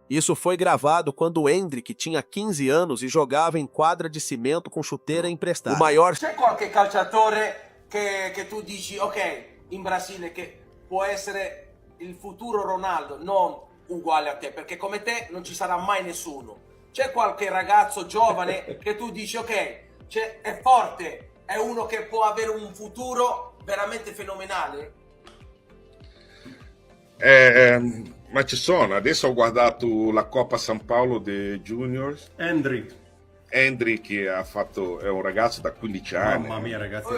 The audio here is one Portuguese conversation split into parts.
Isso foi gravado quando o Endrick tinha 15 anos e jogava em quadra de cimento com chuteira emprestada. O maior... C'è qualche calciatore che tu dici, ok, in Brasile che può essere il futuro Ronaldo, non uguale a te, perché come te non ci sarà mai nessuno. C'è qualche ragazzo giovane che tu dici, ok, è forte, è uno che può avere un futuro veramente fenomenale? Ma ci sono, adesso ho guardato la Coppa San Paolo dei Juniors. Endrick ha fatto, è un ragazzo da 15 anni. Mamma mia ragazzi,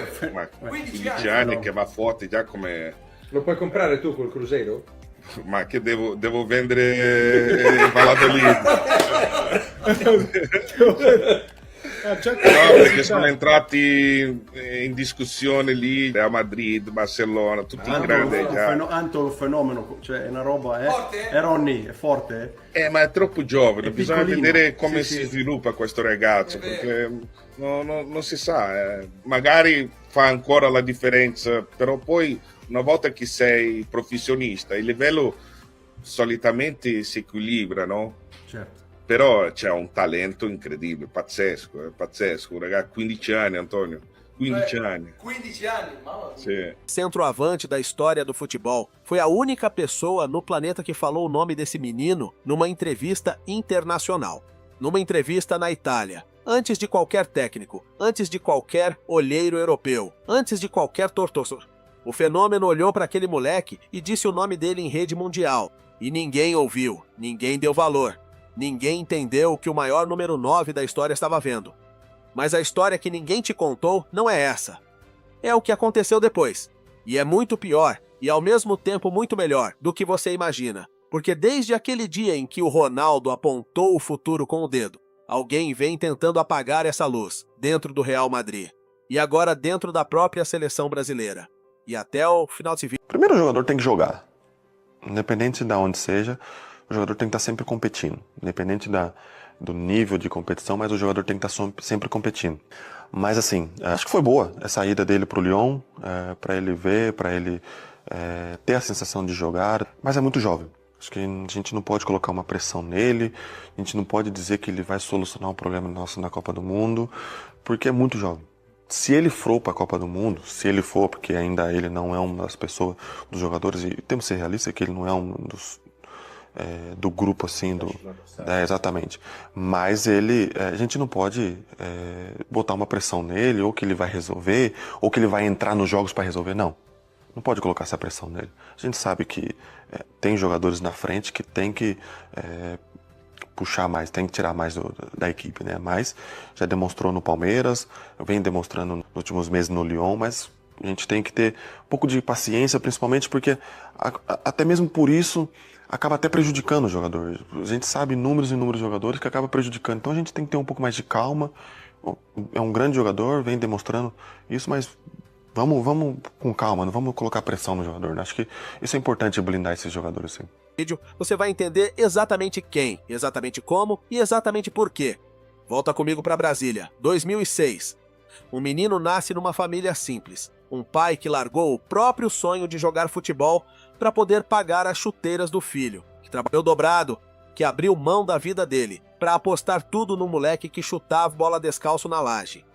15 anni che va forte già come... Lo puoi comprare tu col Cruzeiro? Ma che devo vendere Valladolid? No, perché sono entrati in discussione lì Real Madrid, Barcellona, tutti i grandi Anto un fenomeno, cioè è una roba, Forte? È Ronny, è forte? ma è troppo giovane, È bisogna piccolino. vedere come Sì, si sì. sviluppa questo ragazzo, perché non si sa, magari fa ancora la differenza, però poi una volta che sei professionista il livello solitamente si equilibra, no? Certo. Però c'è un talento incredibile, pazzesco, un ragazzo, 15 anni, Antonio, 15 anni. 15 anni, mamma mia. Sì. centroavante da história do futebol, foi a única pessoa no planeta que falou o nome desse menino numa entrevista internacional. Numa entrevista na Itália, antes de qualquer técnico, antes de qualquer olheiro europeu, antes de qualquer torcedor. O fenômeno olhou para aquele moleque e disse o nome dele em rede mundial. E ninguém ouviu, ninguém deu valor. Ninguém entendeu o que o maior número 9 da história estava vendo. Mas a história que ninguém te contou não é essa. É o que aconteceu depois. E é muito pior, e ao mesmo tempo muito melhor, do que você imagina. Porque desde aquele dia em que o Ronaldo apontou o futuro com o dedo, alguém vem tentando apagar essa luz dentro do Real Madrid. E agora dentro da própria seleção brasileira. E até o final desse vídeo. Primeiro, o jogador tem que jogar. Independente de onde seja, o jogador tem que estar sempre competindo. Independente do nível de competição, mas o jogador tem que estar sempre competindo. Mas assim, acho que foi boa essa ida dele pro Lyon, para ele ver, para ele ter a sensação de jogar. Mas é muito jovem. Acho que a gente não pode colocar uma pressão nele, a gente não pode dizer que ele vai solucionar um problema nosso na Copa do Mundo, porque é muito jovem. Se ele for para a Copa do Mundo, se ele for, porque ainda ele não é uma das pessoas, dos jogadores, e temos que ser realistas que ele não é um dos do grupo assim, exatamente. Mas ele, a gente não pode botar uma pressão nele, ou que ele vai resolver, ou que ele vai entrar nos jogos para resolver, não. Não pode colocar essa pressão nele. A gente sabe que tem jogadores na frente que tem que puxar mais, tem que tirar mais da equipe, né? Mas já demonstrou no Palmeiras, vem demonstrando nos últimos meses no Lyon, mas a gente tem que ter um pouco de paciência, principalmente porque até mesmo por isso acaba até prejudicando o jogador. A gente sabe números e números de jogadores que acaba prejudicando. Então a gente tem que ter um pouco mais de calma. É um grande jogador, vem demonstrando isso, mas vamos com calma, não vamos colocar pressão no jogador. Acho que isso é importante, blindar esses jogadores, sim. Você vai entender exatamente quem, exatamente como e exatamente por quê. Volta comigo para Brasília, 2006. Um menino nasce numa família simples. Um pai que largou o próprio sonho de jogar futebol para poder pagar as chuteiras do filho, que trabalhou dobrado, que abriu mão da vida dele para apostar tudo no moleque que chutava bola descalço na laje.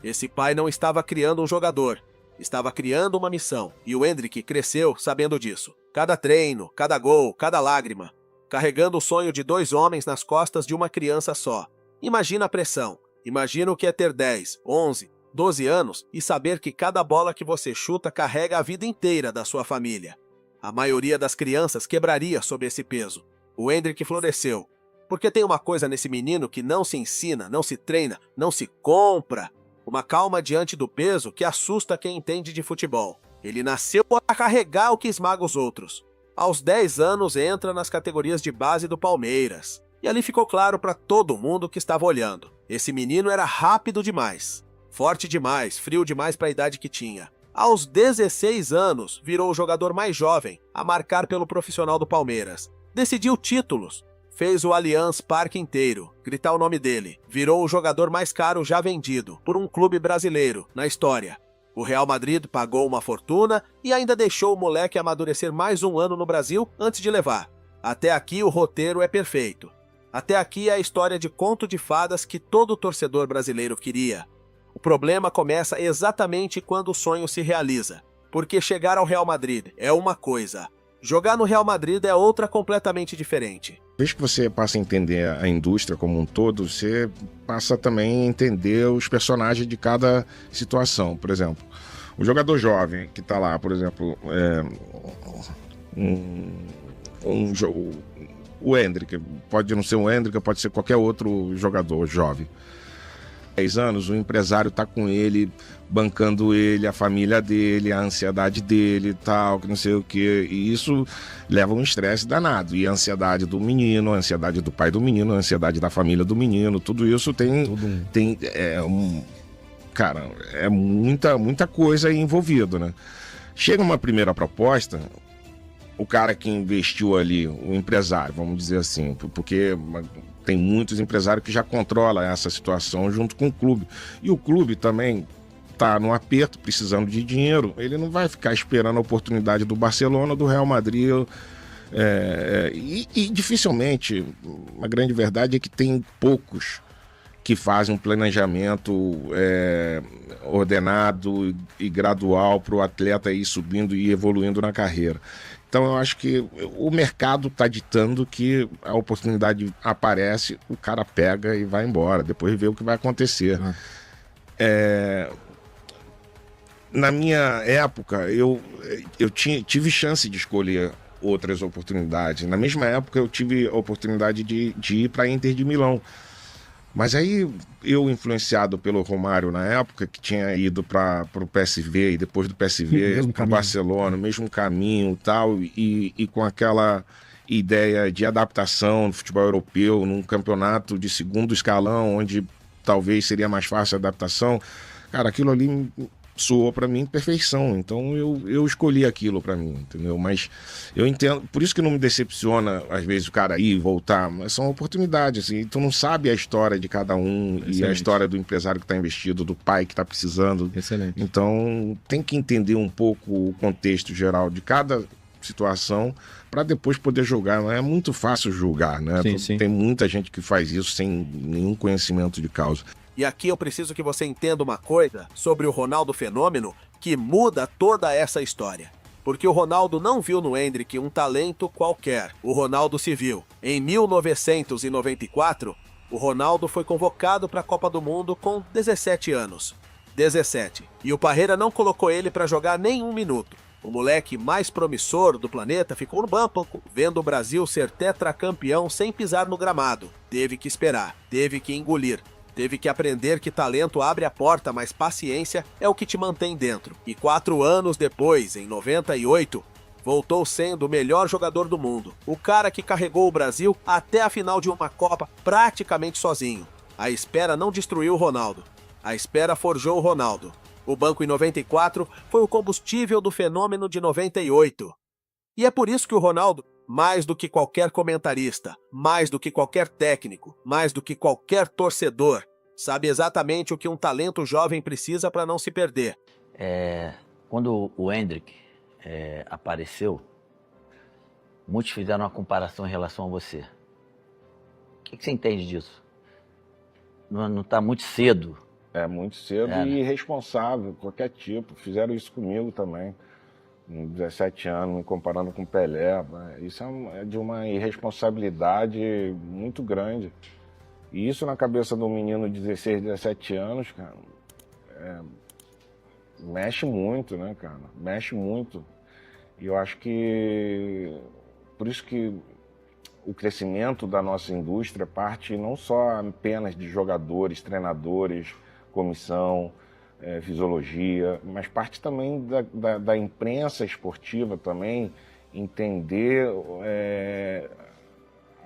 Esse pai não estava criando um jogador, estava criando uma missão, e o Endrick cresceu sabendo disso. Cada treino, cada gol, cada lágrima, carregando o sonho de 2 homens nas costas de uma criança só. Imagina a pressão, imagina o que é ter 10, 11, 12 anos e saber que cada bola que você chuta carrega a vida inteira da sua família. A maioria das crianças quebraria sob esse peso. O Endrick floresceu, porque tem uma coisa nesse menino que não se ensina, não se treina, não se compra. Uma calma diante do peso que assusta quem entende de futebol. Ele nasceu para carregar o que esmaga os outros. Aos 10 anos entra nas categorias de base do Palmeiras. E ali ficou claro para todo mundo que estava olhando. Esse menino era rápido demais, forte demais, frio demais para a idade que tinha. Aos 16 anos, virou o jogador mais jovem a marcar pelo profissional do Palmeiras. Decidiu títulos. Fez o Allianz Parque inteiro, gritar o nome dele. Virou o jogador mais caro já vendido por um clube brasileiro na história. O Real Madrid pagou uma fortuna e ainda deixou o moleque amadurecer mais um ano no Brasil antes de levar. Até aqui o roteiro é perfeito. Até aqui é a história de conto de fadas que todo torcedor brasileiro queria. O problema começa exatamente quando o sonho se realiza. Porque chegar ao Real Madrid é uma coisa, jogar no Real Madrid é outra completamente diferente. Vez que você passa a entender a indústria como um todo, você passa também a entender os personagens de cada situação. Por exemplo, o jogador jovem que está lá, por exemplo, o Endrick, pode não ser um Endrick, pode ser qualquer outro jogador jovem. 10 anos, o empresário está com ele, bancando ele, a família dele, a ansiedade dele e tal, que não sei o que. E isso leva um estresse danado. E a ansiedade do menino, a ansiedade do pai do menino, a ansiedade da família do menino, tudo isso cara, é muita coisa aí envolvida, né? Chega uma primeira proposta, o cara que investiu ali, o empresário, vamos dizer assim, porque tem muitos empresários que já controlam essa situação junto com o clube. E o clube também está num aperto, precisando de dinheiro. Ele não vai ficar esperando a oportunidade do Barcelona, do Real Madrid. E dificilmente, a grande verdade é que tem poucos que fazem um planejamento ordenado e gradual para o atleta ir subindo e evoluindo na carreira. Então eu acho que o mercado está ditando que a oportunidade aparece, o cara pega e vai embora, depois vê o que vai acontecer. Na minha época, eu tive chance de escolher outras oportunidades. Na mesma época eu tive a oportunidade de ir para a Inter de Milão. Mas aí eu, influenciado pelo Romário na época, que tinha ido para o PSV e depois do PSV para o Barcelona, mesmo caminho tal, e com aquela ideia de adaptação no futebol europeu, num campeonato de segundo escalão, onde talvez seria mais fácil a adaptação, cara, aquilo ali soou para mim perfeição, então eu escolhi aquilo para mim, entendeu? Mas eu entendo, por isso que não me decepciona às vezes o cara ir e voltar, mas são oportunidades, assim, tu não sabe a história de cada um. Excelente. E a história do empresário que está investido, do pai que está precisando. Excelente. Então tem que entender um pouco o contexto geral de cada situação para depois poder julgar. Não é muito fácil julgar, né? Sim. Tem muita gente que faz isso sem nenhum conhecimento de causa. E aqui eu preciso que você entenda uma coisa sobre o Ronaldo Fenômeno que muda toda essa história. Porque o Ronaldo não viu no Endrick um talento qualquer. O Ronaldo se viu. Em 1994, o Ronaldo foi convocado para a Copa do Mundo com 17 anos. 17. E o Parreira não colocou ele para jogar nem um minuto. O moleque mais promissor do planeta ficou no banco, vendo o Brasil ser tetracampeão sem pisar no gramado. Teve que esperar, teve que engolir. Teve que aprender que talento abre a porta, mas paciência é o que te mantém dentro. E 4 anos depois, em 98, voltou sendo o melhor jogador do mundo. O cara que carregou o Brasil até a final de uma Copa praticamente sozinho. A espera não destruiu o Ronaldo. A espera forjou o Ronaldo. O banco em 94 foi o combustível do Fenômeno de 98. E é por isso que o Ronaldo, mais do que qualquer comentarista, mais do que qualquer técnico, mais do que qualquer torcedor, sabe exatamente o que um talento jovem precisa para não se perder. Quando o Endrick apareceu, muitos fizeram uma comparação em relação a você. O que você entende disso? Não está muito cedo? É muito cedo e irresponsável, qualquer tipo. Fizeram isso comigo também. Com 17 anos, me comparando com Pelé, isso é de uma irresponsabilidade muito grande. E isso na cabeça de um menino de 16, 17 anos, cara, mexe muito, né, cara? Mexe muito. E eu acho que, por isso que o crescimento da nossa indústria parte não só apenas de jogadores, treinadores, comissão, fisiologia, mas parte também da imprensa esportiva também entender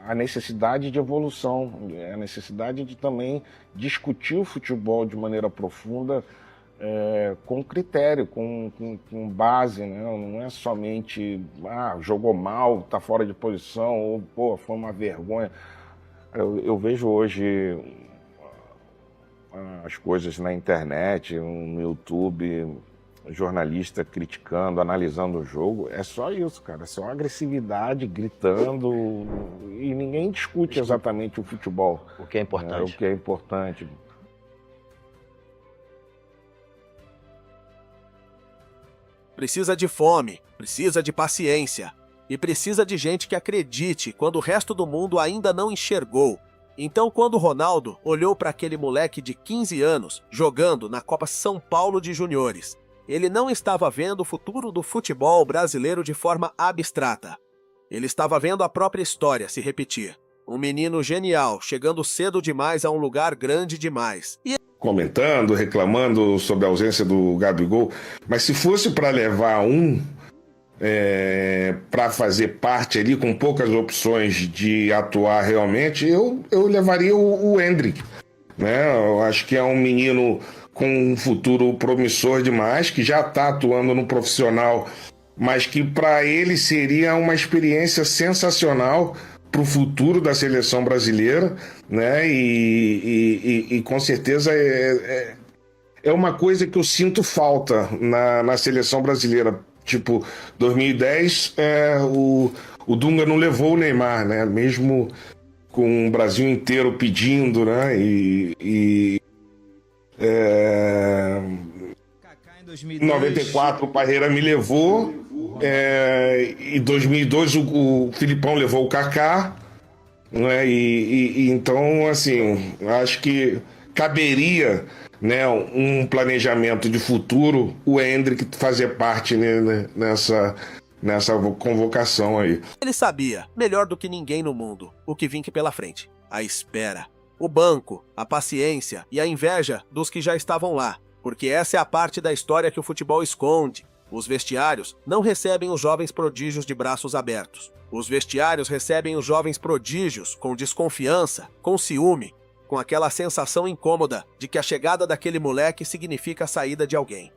a necessidade de evolução, a necessidade de também discutir o futebol de maneira profunda, com critério, com base, né? Não é somente jogou mal, está fora de posição, ou pô, foi uma vergonha. Eu vejo hoje as coisas na internet, no YouTube, jornalista criticando, analisando o jogo, é só isso, cara. É só agressividade, gritando, e ninguém discute exatamente o futebol. O que é importante. O que é importante. Precisa de fome, precisa de paciência e precisa de gente que acredite quando o resto do mundo ainda não enxergou. Então, quando o Ronaldo olhou para aquele moleque de 15 anos jogando na Copa São Paulo de Juniores, ele não estava vendo o futuro do futebol brasileiro de forma abstrata. Ele estava vendo a própria história se repetir. Um menino genial, chegando cedo demais a um lugar grande demais. E Comentando, reclamando sobre a ausência do Gabigol, mas se fosse para levar para fazer parte ali com poucas opções de atuar realmente, eu levaria o Endrick, né? Eu acho que é um menino com um futuro promissor demais, que já está atuando no profissional, mas que para ele seria uma experiência sensacional para o futuro da seleção brasileira, né? E com certeza é uma coisa que eu sinto falta na seleção brasileira. Tipo, 2010, o Dunga não levou o Neymar, né? Mesmo com o Brasil inteiro pedindo, né? Em 94 o Parreira me levou, em 2002 o Filipão levou o Kaká, né? Então, assim, acho que caberia, né, um planejamento de futuro, o Endrick fazer parte, né, nessa convocação aí. ele sabia, melhor do que ninguém no mundo, o que vinha pela frente. A espera, o banco, a paciência e a inveja dos que já estavam lá. Porque essa é a parte da história que o futebol esconde. Os vestiários não recebem os jovens prodígios de braços abertos. Os vestiários recebem os jovens prodígios com desconfiança, com ciúme, com aquela sensação incômoda de que a chegada daquele moleque significa a saída de alguém.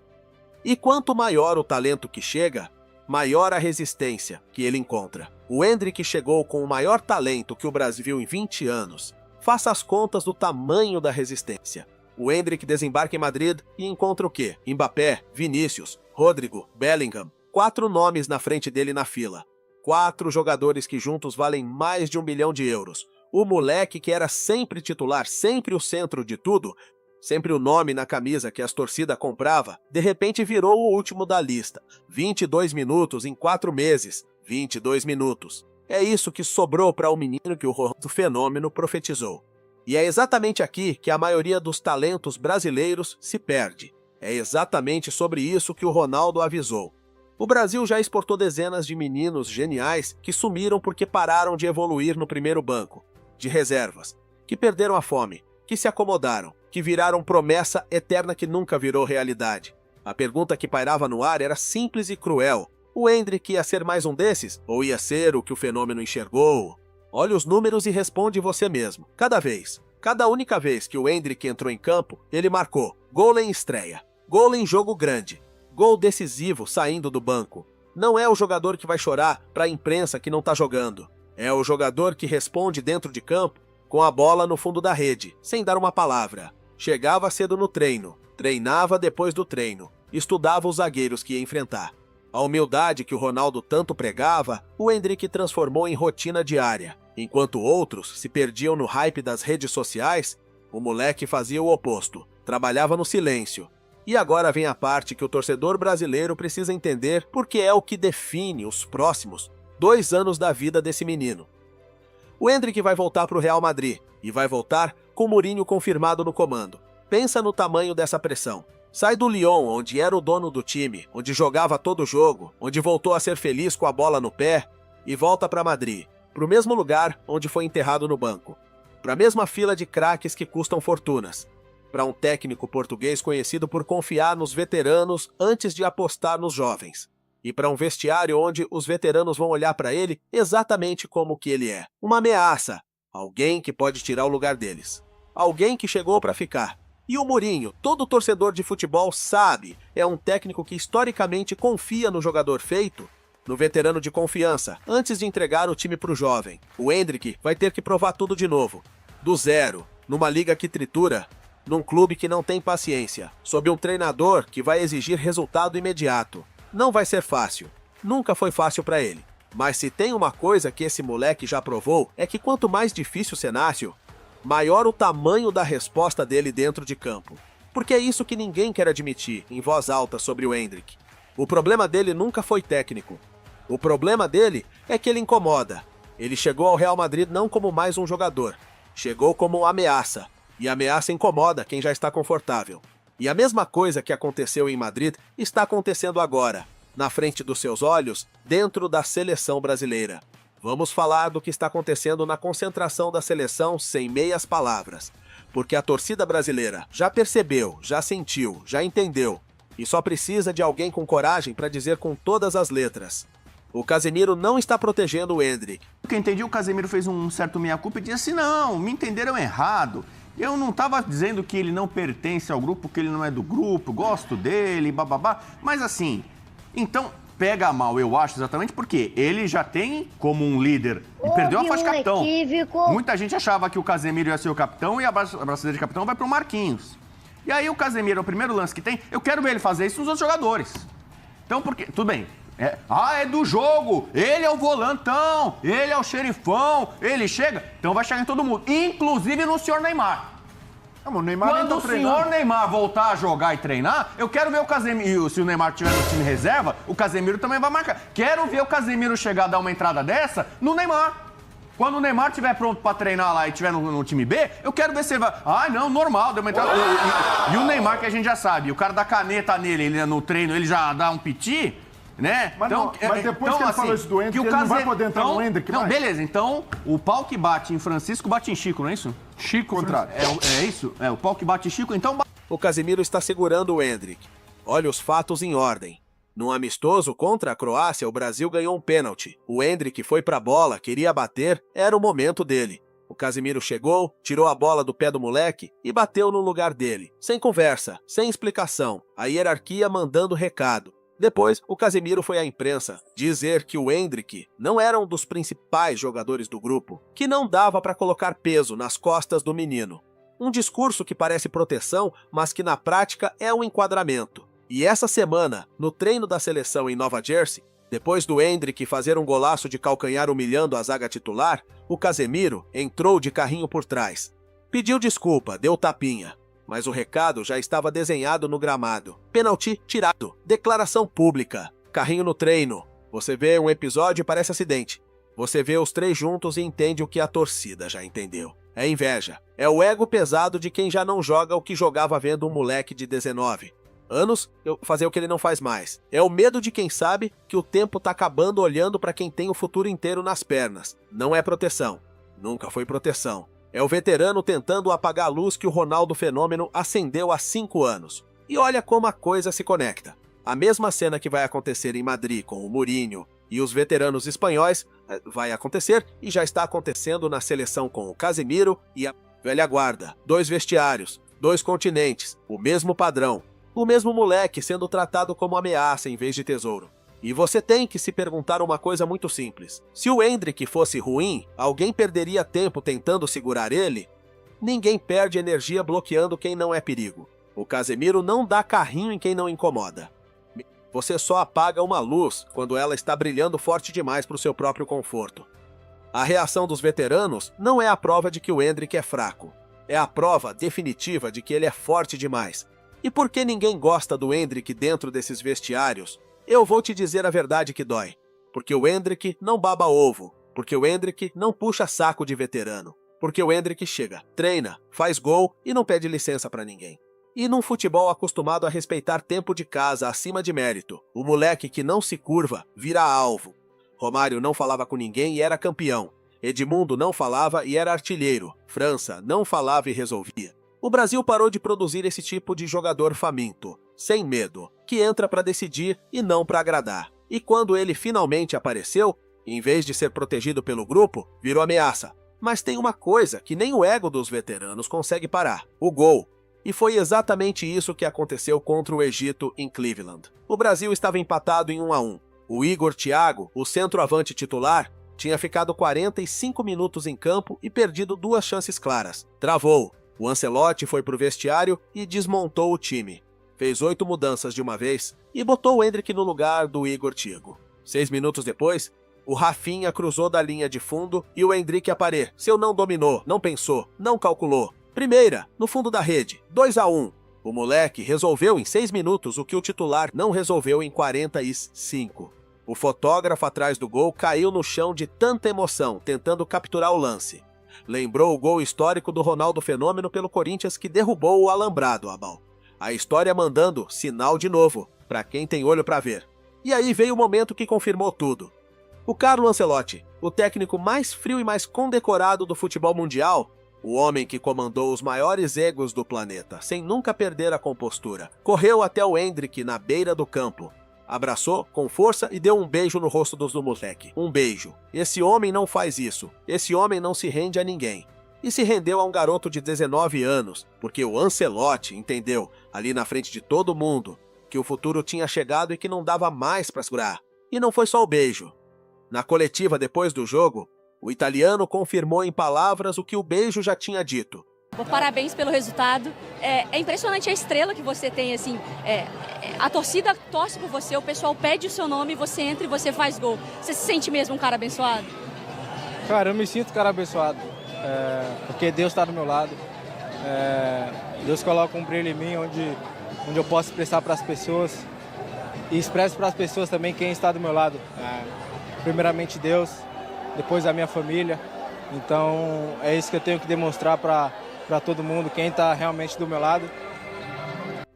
E quanto maior o talento que chega, maior a resistência que ele encontra. O Endrick chegou com o maior talento que o Brasil viu em 20 anos. Faça as contas do tamanho da resistência. O Endrick desembarca em Madrid e encontra o quê? Mbappé, Vinícius, Rodrigo, Bellingham. 4 nomes na frente dele na fila. 4 jogadores que juntos valem mais de 1 bilhão de euros. O moleque que era sempre titular, sempre o centro de tudo, sempre o nome na camisa que as torcidas comprava, de repente virou o último da lista. 22 minutos em 4 meses. 22 minutos. É isso que sobrou para o menino que o Ronaldo Fenômeno profetizou. E é exatamente aqui que a maioria dos talentos brasileiros se perde. É exatamente sobre isso que o Ronaldo avisou. O Brasil já exportou dezenas de meninos geniais que sumiram porque pararam de evoluir no primeiro banco, de reservas, que perderam a fome, que se acomodaram, que viraram promessa eterna que nunca virou realidade. A pergunta que pairava no ar era simples e cruel. O Endrick ia ser mais um desses? Ou ia ser o que o Fenômeno enxergou? Olha os números e responde você mesmo. Cada única vez que o Endrick entrou em campo, ele marcou gol em estreia, gol em jogo grande, gol decisivo saindo do banco. Não é o jogador que vai chorar para a imprensa que não tá jogando. É o jogador que responde dentro de campo com a bola no fundo da rede, sem dar uma palavra. Chegava cedo no treino, treinava depois do treino, estudava os zagueiros que ia enfrentar. A humildade que o Ronaldo tanto pregava, o Endrick transformou em rotina diária. Enquanto outros se perdiam no hype das redes sociais, o moleque fazia o oposto, trabalhava no silêncio. E agora vem a parte que o torcedor brasileiro precisa entender porque é o que define os próximos 2 anos da vida desse menino. O Endrick vai voltar para o Real Madrid e vai voltar com o Mourinho confirmado no comando. Pensa no tamanho dessa pressão. Sai do Lyon, onde era o dono do time, onde jogava todo jogo, onde voltou a ser feliz com a bola no pé, e volta para Madrid, para o mesmo lugar onde foi enterrado no banco, para a mesma fila de craques que custam fortunas, para um técnico português conhecido por confiar nos veteranos antes de apostar nos jovens, e para um vestiário onde os veteranos vão olhar para ele exatamente como que ele é, uma ameaça, alguém que pode tirar o lugar deles, alguém que chegou para ficar. E o Mourinho, todo torcedor de futebol sabe, é um técnico que historicamente confia no jogador feito, no veterano de confiança, antes de entregar o time para o jovem. O Endrick vai ter que provar tudo de novo, do zero, numa liga que tritura, num clube que não tem paciência, sob um treinador que vai exigir resultado imediato. Não vai ser fácil. Nunca foi fácil para ele. Mas se tem uma coisa que esse moleque já provou, é que quanto mais difícil o cenário, maior o tamanho da resposta dele dentro de campo. Porque é isso que ninguém quer admitir em voz alta sobre o Endrick. O problema dele nunca foi técnico. O problema dele é que ele incomoda. Ele chegou ao Real Madrid não como mais um jogador. Chegou como ameaça. E a ameaça incomoda quem já está confortável. E a mesma coisa que aconteceu em Madrid está acontecendo agora, na frente dos seus olhos, dentro da seleção brasileira. Vamos falar do que está acontecendo na concentração da seleção sem meias palavras. Porque a torcida brasileira já percebeu, já sentiu, já entendeu. E só precisa de alguém com coragem para dizer com todas as letras: o Casemiro não está protegendo o Endrick. O que eu entendi, o Casemiro fez um certo meia-culpa e disse assim: não, me entenderam errado. Eu não estava dizendo que ele não pertence ao grupo, que ele não é do grupo, gosto dele, bababá. Mas assim, então pega mal, eu acho, exatamente porque ele já tem como um líder e perdeu a faixa de capitão. Muita gente achava que o Casemiro ia ser o capitão e a braçadeira de capitão vai pro Marquinhos. E aí o Casemiro, é o primeiro lance que tem, eu quero ver ele fazer isso nos outros jogadores. Então, porque, tudo bem. É do jogo, ele é o volantão, ele é o xerifão, ele chega, então vai chegar em todo mundo, inclusive no senhor Neymar. Não, o Neymar Quando o senhor Neymar voltar a jogar e treinar, eu quero ver o Casemiro, se o Neymar tiver no time reserva, o Casemiro também vai marcar. Quero ver o Casemiro chegar a dar uma entrada dessa no Neymar. Quando o Neymar estiver pronto pra treinar lá e estiver no time B, eu quero ver se ele vai... Ah, não, normal, deu uma entrada... E o Neymar, que a gente já sabe, o cara dá caneta nele, ele no treino, ele já dá um piti... Né? Mas, então, mas depois que ele falou isso do Endrick, ele não vai poder entrar no Endrick mais? Não, beleza. Então, o pau que bate em Francisco bate em Chico, não é isso? Chico contrário. É isso? É, o pau que bate em Chico, então... O Casemiro está segurando o Endrick. Olha os fatos em ordem. Num amistoso contra a Croácia, o Brasil ganhou um pênalti. O Endrick foi pra bola, queria bater, era o momento dele. O Casemiro chegou, tirou a bola do pé do moleque e bateu no lugar dele. Sem conversa, sem explicação. A hierarquia mandando recado. Depois, o Casemiro foi à imprensa dizer que o Endrick não era um dos principais jogadores do grupo, que não dava para colocar peso nas costas do menino. Um discurso que parece proteção, mas que na prática é um enquadramento. E essa semana, no treino da seleção em Nova Jersey, depois do Endrick fazer um golaço de calcanhar humilhando a zaga titular, o Casemiro entrou de carrinho por trás. Pediu desculpa, deu tapinha. Mas o recado já estava desenhado no gramado. Pênalti tirado. Declaração pública. Carrinho no treino. Você vê um episódio e parece acidente. Você vê os três juntos e entende o que a torcida já entendeu. É inveja. É o ego pesado de quem já não joga o que jogava vendo um moleque de 19 anos fazer o que ele não faz mais. É o medo de quem sabe que o tempo tá acabando olhando para quem tem o futuro inteiro nas pernas. Não é proteção. Nunca foi proteção. É o veterano tentando apagar a luz que o Ronaldo Fenômeno acendeu há 5 anos. E olha como a coisa se conecta. A mesma cena que vai acontecer em Madrid com o Mourinho e os veteranos espanhóis vai acontecer e já está acontecendo na seleção com o Casemiro e a velha guarda. 2 vestiários, 2 continentes, o mesmo padrão. O mesmo moleque sendo tratado como ameaça em vez de tesouro. E você tem que se perguntar uma coisa muito simples. Se o Endrick fosse ruim, alguém perderia tempo tentando segurar ele? Ninguém perde energia bloqueando quem não é perigo. O Casemiro não dá carrinho em quem não incomoda. Você só apaga uma luz quando ela está brilhando forte demais para o seu próprio conforto. A reação dos veteranos não é a prova de que o Endrick é fraco. É a prova definitiva de que ele é forte demais. E por que ninguém gosta do Endrick dentro desses vestiários? Eu vou te dizer a verdade que dói. Porque o Endrick não baba ovo. Porque o Endrick não puxa saco de veterano. Porque o Endrick chega, treina, faz gol e não pede licença pra ninguém. E num futebol acostumado a respeitar tempo de casa acima de mérito, o moleque que não se curva vira alvo. Romário não falava com ninguém e era campeão. Edmundo não falava e era artilheiro. França não falava e resolvia. O Brasil parou de produzir esse tipo de jogador faminto, sem medo, que entra para decidir e não para agradar. E quando ele finalmente apareceu, em vez de ser protegido pelo grupo, virou ameaça. Mas tem uma coisa que nem o ego dos veteranos consegue parar: o gol. E foi exatamente isso que aconteceu contra o Egito em Cleveland. O Brasil estava empatado em 1-1. O Igor Thiago, o centroavante titular, tinha ficado 45 minutos em campo e perdido 2 chances claras. Travou. O Ancelotti foi pro vestiário e desmontou o time. Fez 8 mudanças de uma vez e botou o Endrick no lugar do Igor Thiago. 6 minutos depois, o Rafinha cruzou da linha de fundo e o Endrick Aparê. Seu não dominou, não pensou, não calculou. Primeira, no fundo da rede, 2-1. O moleque resolveu em 6 minutos o que o titular não resolveu em 45. O fotógrafo atrás do gol caiu no chão de tanta emoção, tentando capturar o lance. Lembrou o gol histórico do Ronaldo Fenômeno pelo Corinthians que derrubou o alambrado, Abal. A história mandando sinal de novo, pra quem tem olho pra ver. E aí veio o momento que confirmou tudo. O Carlo Ancelotti, o técnico mais frio e mais condecorado do futebol mundial, o homem que comandou os maiores egos do planeta, sem nunca perder a compostura, correu até o Endrick na beira do campo, abraçou com força e deu um beijo no rosto do moleque. Um beijo. Esse homem não faz isso. Esse homem não se rende a ninguém. E se rendeu a um garoto de 19 anos, porque o Ancelotti entendeu, ali na frente de todo mundo, que o futuro tinha chegado e que não dava mais para segurar. E não foi só o beijo. Na coletiva depois do jogo, o italiano confirmou em palavras o que o beijo já tinha dito. Parabéns pelo resultado. É impressionante a estrela que você tem, assim. A torcida torce por você, o pessoal pede o seu nome, você entra e você faz gol. Você se sente mesmo um cara abençoado? Cara, eu me sinto cara abençoado, porque Deus está do meu lado. Deus coloca um brilho em mim onde eu posso expressar para as pessoas e expresso para as pessoas também quem está do meu lado. Primeiramente Deus, depois a minha família. Então é isso que eu tenho que demonstrar para todo mundo, quem está realmente do meu lado.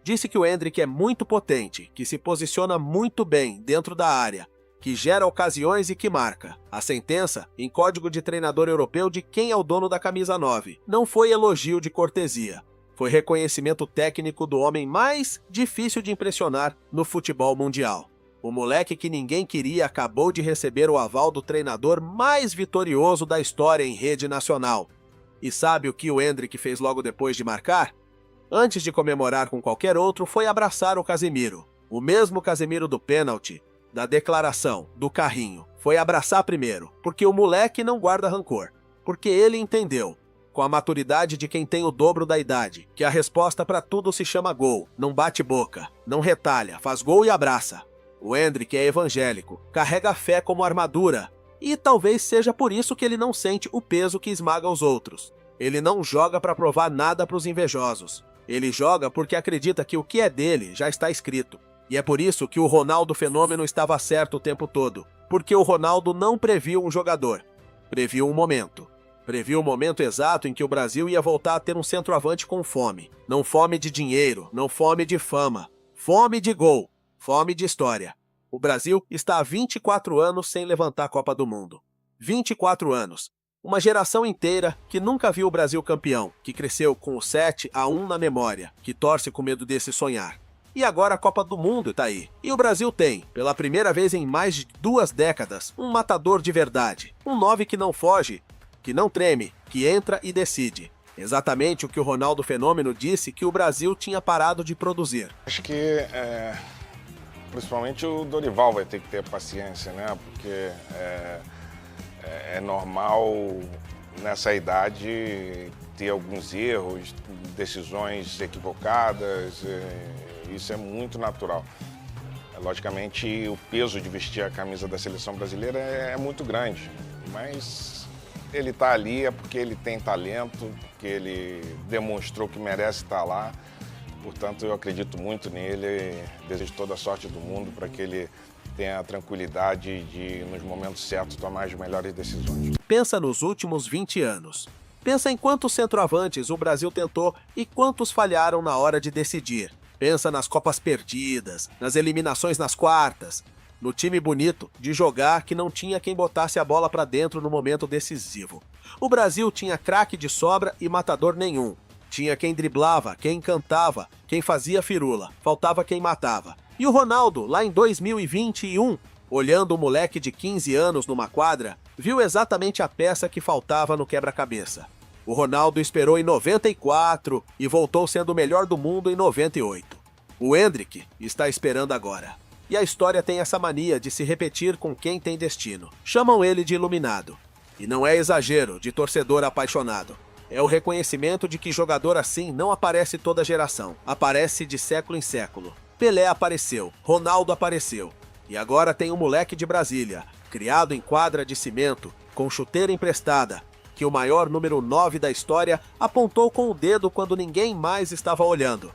Disse que o Endrick é muito potente, que se posiciona muito bem dentro da área, que gera ocasiões e que marca. A sentença, em código de treinador europeu de quem é o dono da camisa 9, não foi elogio de cortesia. Foi reconhecimento técnico do homem mais difícil de impressionar no futebol mundial. O moleque que ninguém queria acabou de receber o aval do treinador mais vitorioso da história em rede nacional. E sabe o que o Endrick fez logo depois de marcar? Antes de comemorar com qualquer outro, foi abraçar o Casemiro. O mesmo Casemiro do pênalti, da declaração, do carrinho. Foi abraçar primeiro, porque o moleque não guarda rancor. Porque ele entendeu, com a maturidade de quem tem o dobro da idade, que a resposta para tudo se chama gol. Não bate boca, não retalha, faz gol e abraça. O Endrick é evangélico, carrega a fé como armadura. E talvez seja por isso que ele não sente o peso que esmaga os outros. Ele não joga para provar nada para os invejosos. Ele joga porque acredita que o que é dele já está escrito. E é por isso que o Ronaldo Fenômeno estava certo o tempo todo. Porque o Ronaldo não previu um jogador. Previu um momento. Previu o momento exato em que o Brasil ia voltar a ter um centroavante com fome. Não fome de dinheiro, não fome de fama. Fome de gol. Fome de história. O Brasil está há 24 anos sem levantar a Copa do Mundo. 24 anos. Uma geração inteira que nunca viu o Brasil campeão, que cresceu com o 7-1 na memória, que torce com medo desse sonhar. E agora a Copa do Mundo está aí. E o Brasil tem, pela primeira vez em mais de 2 décadas, um matador de verdade. Um 9 que não foge, que não treme, que entra e decide. Exatamente o que o Ronaldo Fenômeno disse que o Brasil tinha parado de produzir. Acho que principalmente o Dorival vai ter que ter paciência, né? Porque é normal nessa idade ter alguns erros, decisões equivocadas, isso é muito natural. Logicamente, o peso de vestir a camisa da seleção brasileira é muito grande, mas ele está ali é porque ele tem talento, porque ele demonstrou que merece estar lá. Portanto, eu acredito muito nele, desejo toda a sorte do mundo para que ele tenha a tranquilidade de, nos momentos certos, tomar as melhores decisões. Pensa nos últimos 20 anos. Pensa em quantos centroavantes o Brasil tentou e quantos falharam na hora de decidir. Pensa nas Copas perdidas, nas eliminações nas quartas, no time bonito de jogar que não tinha quem botasse a bola para dentro no momento decisivo. O Brasil tinha craque de sobra e matador nenhum. Tinha quem driblava, quem cantava, quem fazia firula, faltava quem matava. E o Ronaldo, lá em 2021, olhando o moleque de 15 anos numa quadra, viu exatamente a peça que faltava no quebra-cabeça. O Ronaldo esperou em 94 e voltou sendo o melhor do mundo em 98. O Endrick está esperando agora. E a história tem essa mania de se repetir com quem tem destino. Chamam ele de iluminado. E não é exagero de torcedor apaixonado. É o reconhecimento de que jogador assim não aparece toda geração, aparece de século em século. Pelé apareceu, Ronaldo apareceu. E agora tem um moleque de Brasília, criado em quadra de cimento, com chuteira emprestada, que o maior número 9 da história apontou com o dedo quando ninguém mais estava olhando.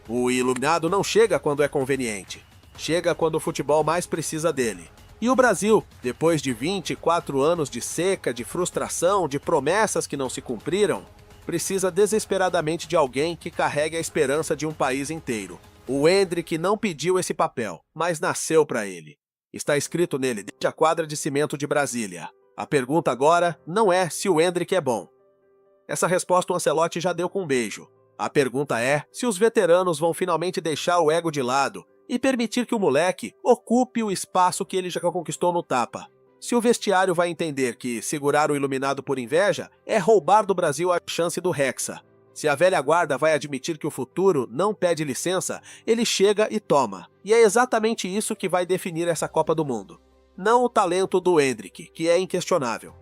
O iluminado não chega quando é conveniente, chega quando o futebol mais precisa dele. E o Brasil, depois de 24 anos de seca, de frustração, de promessas que não se cumpriram, precisa desesperadamente de alguém que carregue a esperança de um país inteiro. O Endrick não pediu esse papel, mas nasceu para ele. Está escrito nele desde a quadra de cimento de Brasília. A pergunta agora não é se o Endrick é bom. Essa resposta o Ancelotti já deu com um beijo. A pergunta é se os veteranos vão finalmente deixar o ego de lado e permitir que o moleque ocupe o espaço que ele já conquistou no tapa. Se o vestiário vai entender que segurar o iluminado por inveja é roubar do Brasil a chance do Hexa. Se a velha guarda vai admitir que o futuro não pede licença, ele chega e toma. E é exatamente isso que vai definir essa Copa do Mundo. Não o talento do Endrick, que é inquestionável.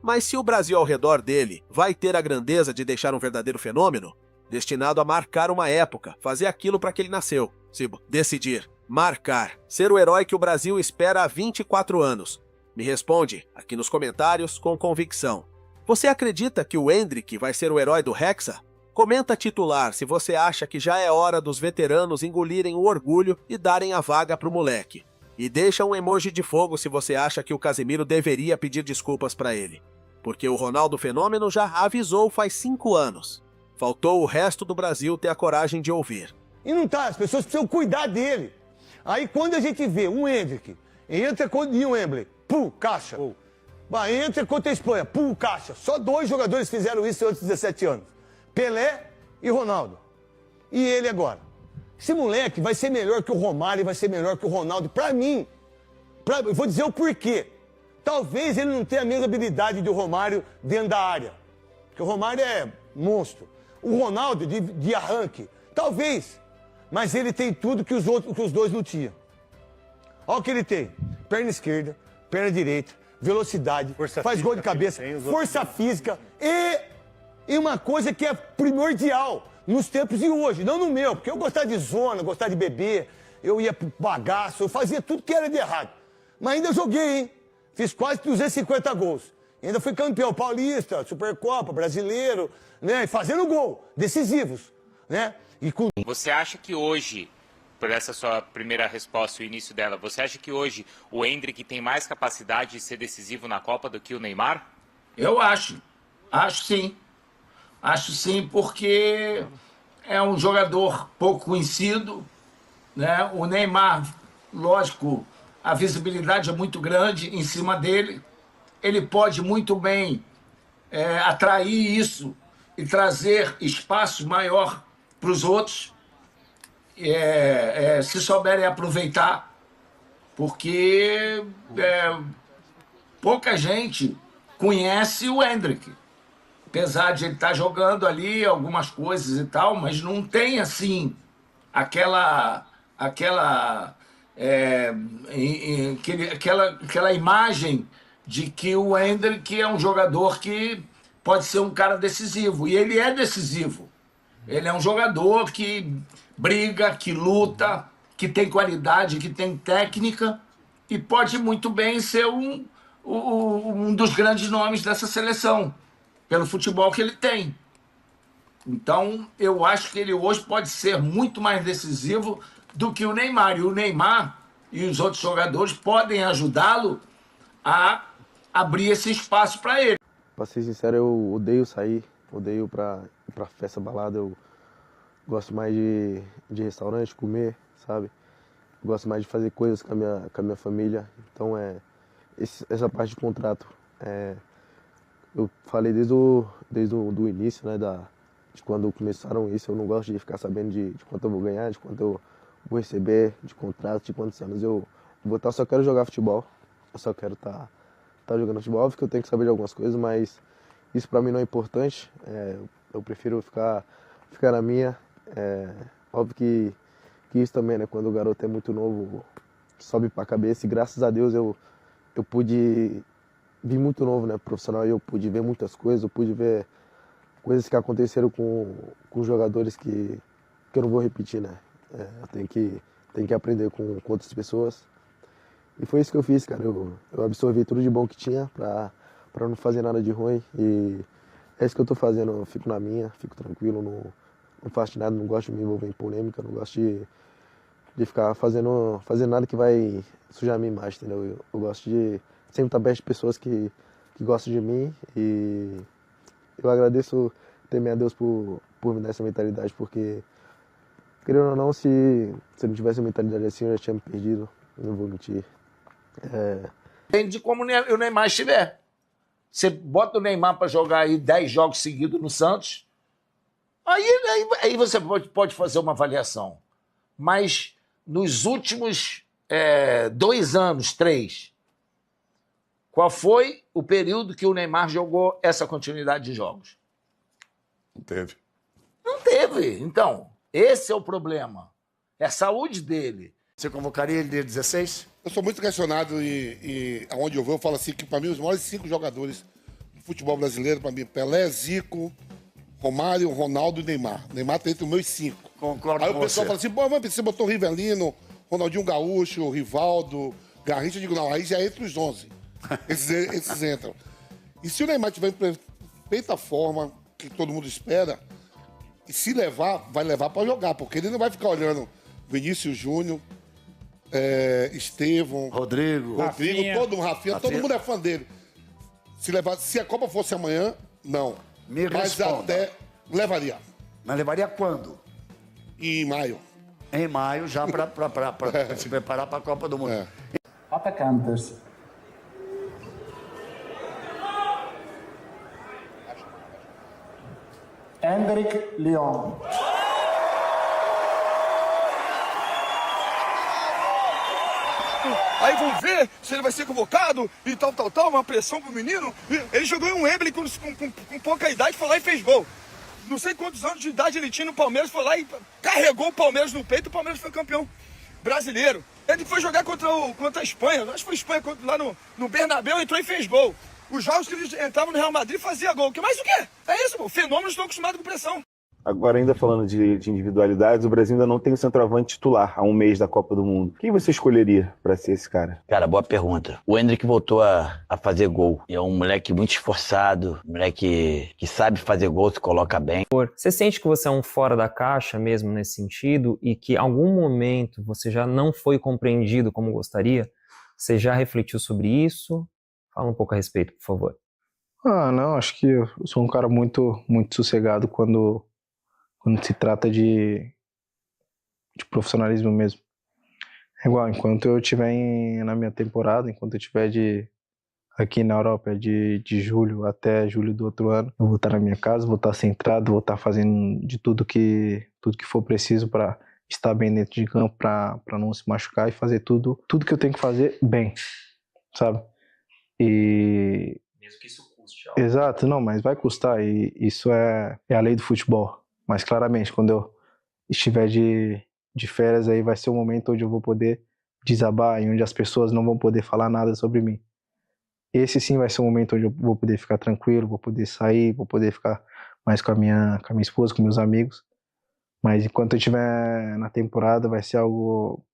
Mas se o Brasil ao redor dele vai ter a grandeza de deixar um verdadeiro fenômeno, destinado a marcar uma época, fazer aquilo para que ele nasceu. Se decidir, marcar, ser o herói que o Brasil espera há 24 anos. Me responde, aqui nos comentários, com convicção. Você acredita que o Endrick vai ser o herói do Hexa? Comenta titular se você acha que já é hora dos veteranos engolirem o orgulho e darem a vaga pro moleque. E deixa um emoji de fogo se você acha que o Casemiro deveria pedir desculpas para ele. Porque o Ronaldo Fenômeno já avisou faz 5 anos. Faltou o resto do Brasil ter a coragem de ouvir. E não tá, as pessoas precisam cuidar dele. Aí quando a gente vê um Endrick, entra contra o Wembley, pum, caixa. Entra contra a Espanha, pum, caixa. Só 2 jogadores fizeram isso antes de 17 anos. Pelé e Ronaldo. E ele agora. Esse moleque vai ser melhor que o Romário e vai ser melhor que o Ronaldo. Pra mim, eu vou dizer o porquê. Talvez ele não tenha a mesma habilidade do Romário dentro da área. Porque o Romário é monstro. O Ronaldo de arranque, talvez. Mas ele tem tudo que os dois não tinham. Olha o que ele tem. Perna esquerda, perna direita, velocidade, faz gol de cabeça, força física e uma coisa que é primordial nos tempos de hoje, não no meu, porque eu gostava de zona, gostava de beber, eu ia pro bagaço, eu fazia tudo que era de errado. Mas ainda joguei, hein? Fiz quase 250 gols. Ainda fui campeão paulista, Supercopa, brasileiro, né? Fazendo gol, decisivos, né? Você acha que hoje, por essa sua primeira resposta, o início dela, você acha que hoje o Endrick tem mais capacidade de ser decisivo na Copa do que o Neymar? Eu acho. Acho sim. Acho sim, porque é um jogador pouco conhecido, né? O Neymar, lógico, a visibilidade é muito grande em cima dele. Ele pode muito bem atrair isso e trazer espaço maior para os outros, se souberem aproveitar, porque pouca gente conhece o Endrick. Apesar de ele estar jogando ali algumas coisas e tal, mas não tem assim aquela imagem de que o Endrick é um jogador que pode ser um cara decisivo. E ele é decisivo. Ele é um jogador que briga, que luta, que tem qualidade, que tem técnica e pode muito bem ser um dos grandes nomes dessa seleção, pelo futebol que ele tem. Então, eu acho que ele hoje pode ser muito mais decisivo do que o Neymar. E o Neymar e os outros jogadores podem ajudá-lo a abrir esse espaço para ele. Pra ser sincero, eu odeio sair, odeio ir pra festa, balada. Eu gosto mais de restaurante, comer, sabe? Gosto mais de fazer coisas com a minha família. Então, essa parte de contrato, eu falei desde o início, né, de quando começaram isso. Eu não gosto de ficar sabendo de quanto eu vou ganhar, de quanto eu vou receber, de contrato, de quantos anos eu só quero jogar futebol. Eu só quero estar jogando futebol. Óbvio que eu tenho que saber de algumas coisas, mas isso pra mim não é importante. Eu prefiro ficar na minha. Óbvio que isso também, né, quando o garoto é muito novo, sobe pra cabeça. E graças a Deus eu pude vir muito novo, né, profissional, e eu pude ver muitas coisas. Eu pude ver coisas que aconteceram com jogadores que eu não vou repetir, né? Tem que aprender com outras pessoas. E foi isso que eu fiz, cara. Eu absorvi tudo de bom que tinha pra não fazer nada de ruim. E é isso que eu tô fazendo. Eu fico na minha, fico tranquilo, não faço nada, não gosto de me envolver em polêmica, não gosto de ficar fazendo nada que vai sujar a minha imagem, entendeu? Eu gosto de sempre estar perto de pessoas que gostam de mim e eu agradeço também a Deus por me dar essa mentalidade, porque, querendo ou não, se eu não tivesse uma mentalidade assim, eu já tinha me perdido, não vou mentir. Depende de como o Neymar estiver. Você bota o Neymar para jogar aí 10 jogos seguidos no Santos, aí você pode fazer uma avaliação. Mas nos últimos 2 anos, 3, qual foi o período que o Neymar jogou essa continuidade de jogos? Não teve. Não teve. Então, esse é o problema. É a saúde dele. Você convocaria ele de 16? Eu sou muito questionado e aonde eu vou, eu falo assim que para mim os maiores 5 jogadores do futebol brasileiro, para mim, Pelé, Zico, Romário, Ronaldo e Neymar. Neymar tá entre os meus 5. Concordo Aí com o pessoal você. fala assim, pô, mas você botou Rivelino, Ronaldinho Gaúcho, Rivaldo, Garrincha, eu digo, não, aí já é entre os 11. Esses entram. E se o Neymar tiver em perfeita forma, que todo mundo espera, e se levar, vai levar para jogar, porque ele não vai ficar olhando Vinícius Júnior, Estevão, Rodrigo, Rafinha. Todo mundo é fã dele. Se a Copa fosse amanhã, não. Mas até levaria. Mas levaria quando? Em maio. Em maio, já para se preparar para a Copa do Mundo. Atacantes. Endrick Leon. Aí vamos ver se ele vai ser convocado e tal, uma pressão pro menino. Ele jogou em um Wembley com pouca idade, foi lá e fez gol. Não sei quantos anos de idade ele tinha no Palmeiras, foi lá e carregou o Palmeiras no peito, o Palmeiras foi campeão brasileiro. Ele foi jogar contra a Espanha, acho que foi Espanha, lá no Bernabéu, entrou e fez gol. Os jogos que ele entrava no Real Madrid fazia gol. Mais o quê? É isso, pô. Fenômenos estão acostumados com pressão. Agora, ainda falando de individualidades, o Brasil ainda não tem um centroavante titular há um mês da Copa do Mundo. Quem você escolheria para ser esse cara? Cara, boa pergunta. O Endrick voltou a fazer gol. É um moleque muito esforçado, um moleque que sabe fazer gol, se coloca bem. Você sente que você é um fora da caixa mesmo nesse sentido e que em algum momento você já não foi compreendido como gostaria? Você já refletiu sobre isso? Fala um pouco a respeito, por favor. Não, acho que eu sou um cara muito sossegado quando se trata de profissionalismo mesmo. É igual, enquanto eu estiver na minha temporada, enquanto eu estiver aqui na Europa de julho até julho do outro ano, eu vou estar na minha casa, vou estar centrado, vou estar fazendo de tudo que for preciso para estar bem dentro de campo, para não se machucar e fazer tudo que eu tenho que fazer bem, sabe? E mesmo que isso custe algo. Exato, não, mas vai custar e isso é a lei do futebol. Mas claramente, quando eu estiver de férias, aí vai ser o momento onde eu vou poder desabar e onde as pessoas não vão poder falar nada sobre mim. Esse sim vai ser o momento onde eu vou poder ficar tranquilo, vou poder sair, vou poder ficar mais com a minha esposa, com meus amigos. Mas enquanto eu estiver na temporada, vai ser algo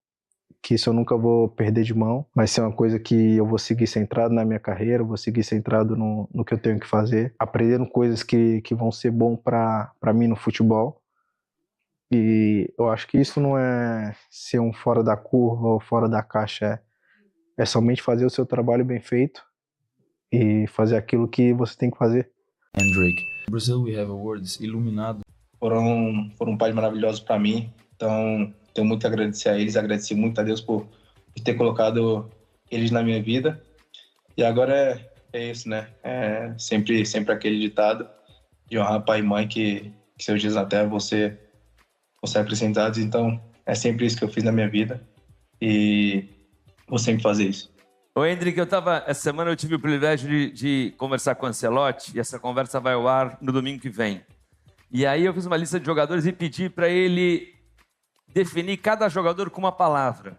que isso eu nunca vou perder de mão. Vai ser uma coisa que eu vou seguir centrado na minha carreira, vou seguir centrado no que eu tenho que fazer, aprendendo coisas que vão ser bom para mim no futebol. E eu acho que isso não é ser um fora da curva ou fora da caixa, é somente fazer o seu trabalho bem feito e fazer aquilo que você tem que fazer. Endrick. Brazil, we have awards iluminado. Foram pais maravilhosos para mim, então tenho muito a agradecer a eles, agradecer muito a Deus por ter colocado eles na minha vida. E agora é isso, né? É sempre aquele ditado de honrar pai e mãe que seus dias na terra vão ser acrescentados. Então é sempre isso que eu fiz na minha vida e vou sempre fazer isso. Ô, Endrick, essa semana eu tive o privilégio de conversar com o Ancelotti e essa conversa vai ao ar no domingo que vem. E aí eu fiz uma lista de jogadores e pedi para ele definir cada jogador com uma palavra.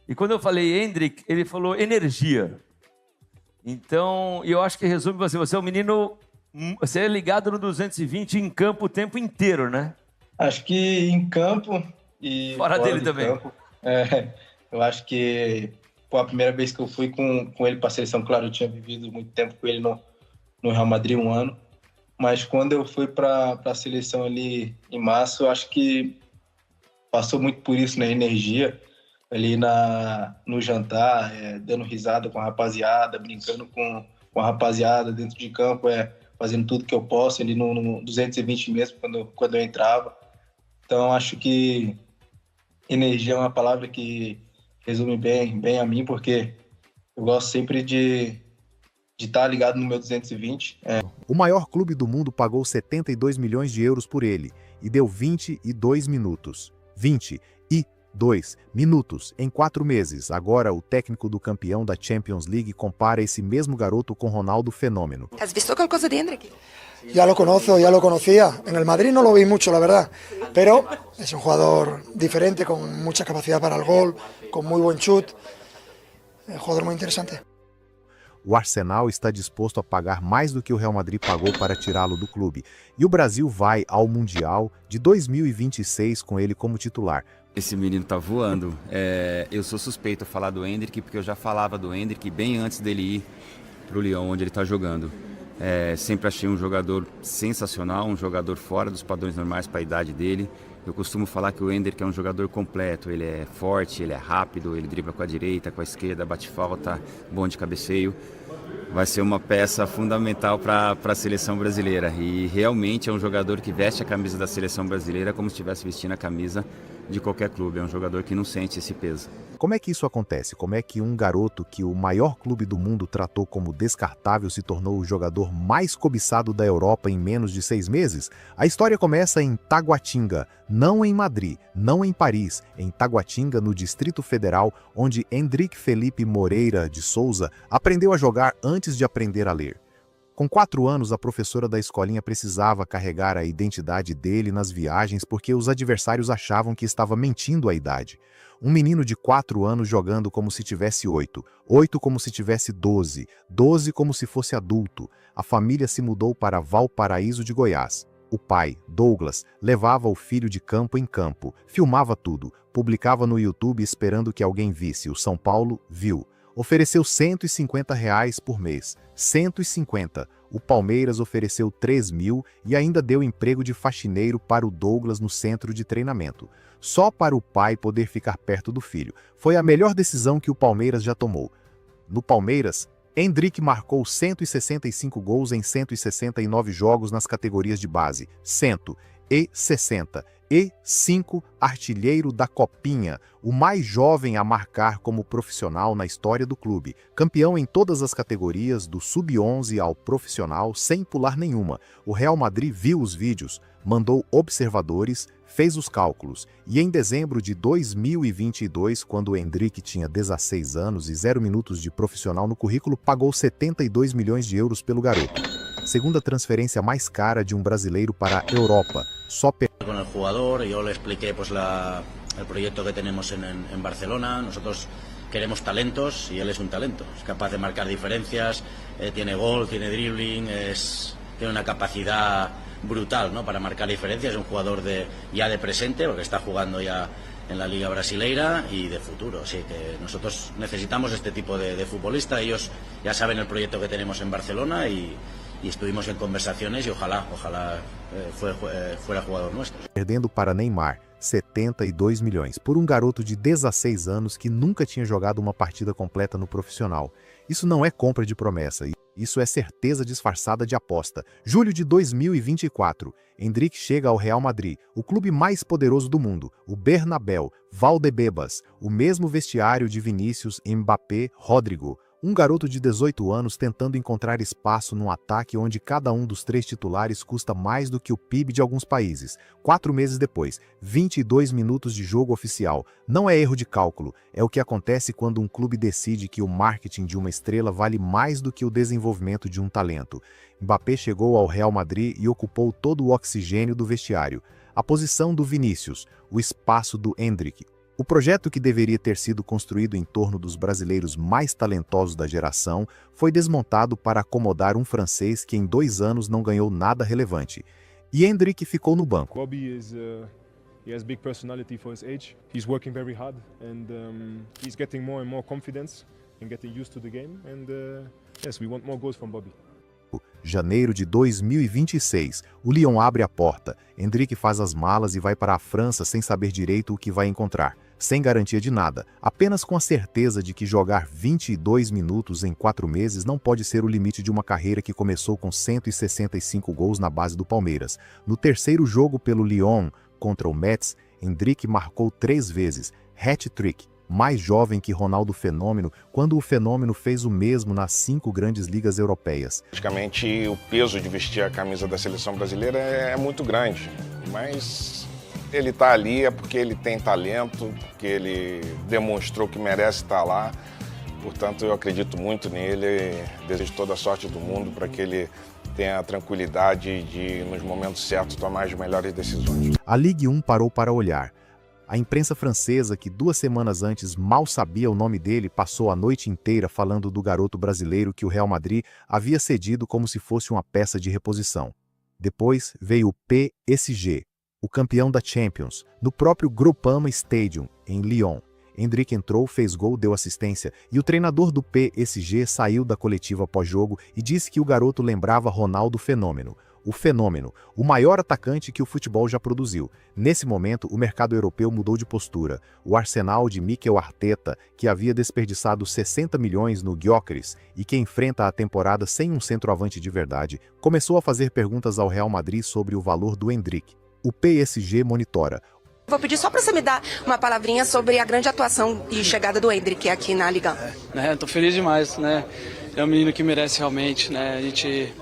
E quando eu falei Endrick, ele falou energia. Então, eu acho que resume você é um menino Você é ligado no 220 em campo o tempo inteiro, né? Acho que em campo e Fora dele de também. campo, eu acho que a primeira vez que eu fui com ele para a seleção, claro, eu tinha vivido muito tempo com ele no Real Madrid, 1 ano, mas quando eu fui para a seleção ali em março, eu acho que passou muito por isso, né? Energia ali no jantar, dando risada com a rapaziada, brincando com a rapaziada dentro de campo, fazendo tudo que eu posso ali no 220 mesmo, quando eu entrava. Então, acho que energia é uma palavra que resume bem a mim, porque eu gosto sempre de estar ligado no meu 220. O maior clube do mundo pagou 72 milhões de euros por ele e deu 22 minutos. 22 minutos em 4 meses. Agora, o técnico do campeão da Champions League compara esse mesmo garoto com Ronaldo Fenômeno. ¿Has visto qualquer cosa de Endrick? Ya lo conozco, ya lo conocía. En el Madrid no lo vi mucho, la verdad. Pero es un jugador diferente, con mucha capacidad para el gol, con muy buen chut. Un jugador muy interesante. O Arsenal está disposto a pagar mais do que o Real Madrid pagou para tirá-lo do clube. E o Brasil vai ao Mundial de 2026 com ele como titular. Esse menino tá voando. Eu sou suspeito a falar do Endrick, porque eu já falava do Endrick bem antes dele ir pro Lyon, onde ele tá jogando. Sempre achei um jogador sensacional, um jogador fora dos padrões normais para a idade dele. Eu costumo falar que o Endrick é um jogador completo, ele é forte, ele é rápido, ele dribla com a direita, com a esquerda, bate falta, bom de cabeceio. Vai ser uma peça fundamental para a seleção brasileira e realmente é um jogador que veste a camisa da seleção brasileira como se estivesse vestindo a camisa de qualquer clube, é um jogador que não sente esse peso. Como é que isso acontece? Como é que um garoto que o maior clube do mundo tratou como descartável se tornou o jogador mais cobiçado da Europa em menos de 6 meses? A história começa em Taguatinga, não em Madrid, não em Paris, em Taguatinga, no Distrito Federal, onde Endrick Felipe Moreira de Souza aprendeu a jogar antes de aprender a ler. Com 4 anos, a professora da escolinha precisava carregar a identidade dele nas viagens porque os adversários achavam que estava mentindo a idade. Um menino de 4 anos jogando como se tivesse 8, 8 como se tivesse 12, 12 como se fosse adulto. A família se mudou para Valparaíso de Goiás. O pai, Douglas, levava o filho de campo em campo, filmava tudo, publicava no YouTube esperando que alguém visse. O São Paulo viu. Ofereceu R$150 por mês. 150. O Palmeiras ofereceu 3.000 e ainda deu emprego de faxineiro para o Douglas no centro de treinamento. Só para o pai poder ficar perto do filho. Foi a melhor decisão que o Palmeiras já tomou. No Palmeiras, Endrick marcou 165 gols em 169 jogos nas categorias de base. 160. E 5, artilheiro da Copinha, o mais jovem a marcar como profissional na história do clube. Campeão em todas as categorias, do sub-11 ao profissional, sem pular nenhuma. O Real Madrid viu os vídeos, mandou observadores, fez os cálculos. E em dezembro de 2022, quando o Endrick tinha 16 anos e 0 minutos de profissional no currículo, pagou 72 milhões de euros pelo garoto. Segunda transferência mais cara de um brasileiro para a Europa. Con el jugador, yo le expliqué pues el proyecto que tenemos en Barcelona. Nosotros queremos talentos y él es un talento. Es capaz de marcar diferencias, tiene gol, tiene dribbling, tiene una capacidad brutal, ¿no? Para marcar diferencias. Es un jugador ya de presente, porque está jugando ya en la Liga Brasileira y de futuro. Así que nosotros necesitamos este tipo de futbolista. Ellos ya saben el proyecto que tenemos en Barcelona y estuvimos en conversaciones y ojalá fuera jugador nuestro. Perdendo para Neymar, 72 milhões, por um garoto de 16 anos que nunca tinha jogado uma partida completa no profissional. Isso não é compra de promessa, isso é certeza disfarçada de aposta. Julho de 2024, Endrick chega ao Real Madrid, o clube mais poderoso do mundo, o Bernabéu, Valdebebas, o mesmo vestiário de Vinícius, Mbappé, Rodrigo. Um garoto de 18 anos tentando encontrar espaço num ataque onde cada um dos 3 titulares custa mais do que o PIB de alguns países. 4 meses depois, 22 minutos de jogo oficial. Não é erro de cálculo, é o que acontece quando um clube decide que o marketing de uma estrela vale mais do que o desenvolvimento de um talento. Mbappé chegou ao Real Madrid e ocupou todo o oxigênio do vestiário. A posição do Vinícius, o espaço do Endrick. O projeto, que deveria ter sido construído em torno dos brasileiros mais talentosos da geração, foi desmontado para acomodar um francês que em 2 anos não ganhou nada relevante. E Endrick ficou no banco. Bobby he has big personality for his age. He's working very hard and he's getting more and more confidence and getting used to the game. And yes, we want more goals from Bobby. Janeiro de 2026, o Lyon abre a porta. Endrick faz as malas e vai para a França sem saber direito o que vai encontrar, sem garantia de nada, apenas com a certeza de que jogar 22 minutos em 4 meses não pode ser o limite de uma carreira que começou com 165 gols na base do Palmeiras. No terceiro jogo pelo Lyon contra o Metz, Endrick marcou 3 vezes, hat-trick, mais jovem que Ronaldo Fenômeno, quando o Fenômeno fez o mesmo nas 5 grandes ligas europeias. Praticamente o peso de vestir a camisa da seleção brasileira é muito grande, mas ele está ali é porque ele tem talento, porque ele demonstrou que merece estar lá. Portanto, eu acredito muito nele, desejo toda a sorte do mundo para que ele tenha a tranquilidade de, nos momentos certos, tomar as melhores decisões. A Ligue 1 parou para olhar. A imprensa francesa, que 2 semanas antes mal sabia o nome dele, passou a noite inteira falando do garoto brasileiro que o Real Madrid havia cedido como se fosse uma peça de reposição. Depois veio o PSG, o campeão da Champions, no próprio Groupama Stadium, em Lyon. Endrick entrou, fez gol, deu assistência, e o treinador do PSG saiu da coletiva pós-jogo e disse que o garoto lembrava Ronaldo Fenômeno. O Fenômeno, o maior atacante que o futebol já produziu. Nesse momento, o mercado europeu mudou de postura. O Arsenal de Mikel Arteta, que havia desperdiçado 60 milhões no Gyökeres e que enfrenta a temporada sem um centroavante de verdade, começou a fazer perguntas ao Real Madrid sobre o valor do Endrick. O PSG monitora. Vou pedir só para você me dar uma palavrinha sobre a grande atuação e chegada do Endrick aqui na Liga 1. Tô feliz demais, né? É um menino que merece realmente, né? A gente